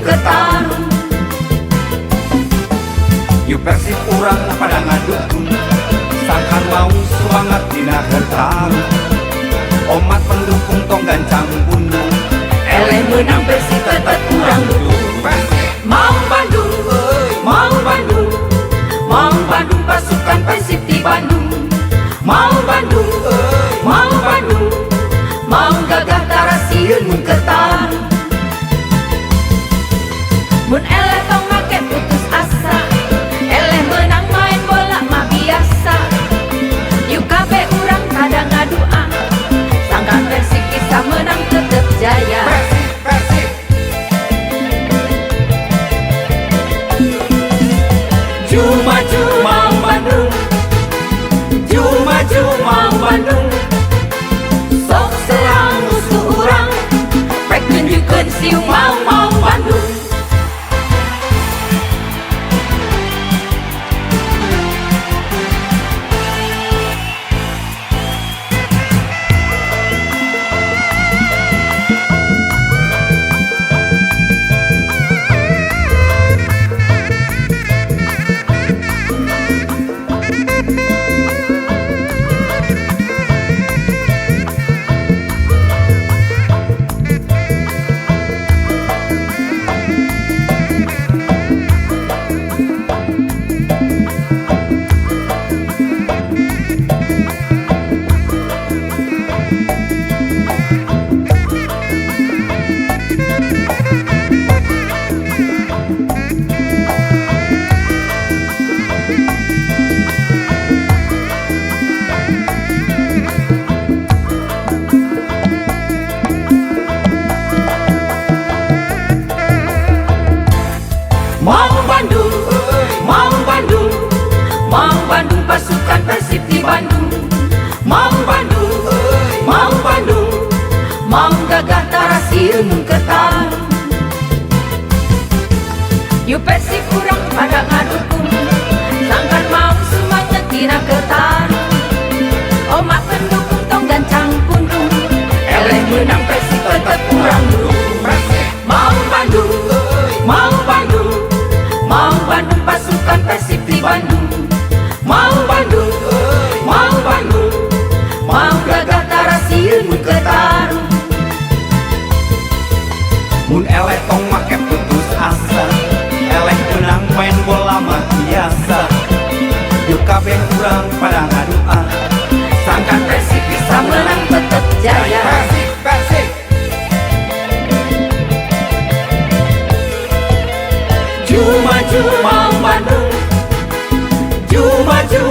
ketarung. Yuk Persib urang pada ngadukun, sangkan mau semangat dina ketarung. Omat pendukung tong gancang bundung, Eleh menang Persib tetep urang dukung. Mau Bandung, mau Bandung, mau Bandung pasukan Persib di Bandung. Mau Bandung, mau Bandung, mau gagah tarasieun mun ketarung. Mun eleh tong make putus asa, eleh menang main bola mah biasa. Yuk kabe urang kada ngadua, sangkan Persib bisa menang tetep jaya. Persib, Maju mau Bandung, maju mau Bandung. Sok serang musuh urang, rek nunjukkeun siung mau Bandung. Mau Bandung, mau Bandung, mau Bandung pasukan Persib di Bandung. Mau Bandung, mau Bandung, mau gagah tarasieun mun ketarung. Yuk Persib urang pada ngadukung, sangkan mau semuanya tina ketarung. Omak pendukung tong gancang pundung, eleh menang Persib tetep urang dukung. Mau Bandung, mau Bandung, mau Bandung pasukan Persib di Bandung. Mau Bandung, mau Bandung, mau gagah tarasieun mun ketarung. mun eleh tong make putus asa, eleh menang main bola mah biasa. Yuk kabeh urang pada ngadua, Sangkan Persib bisa menang tetep jaya. Persib, Maju mau Bandung, maju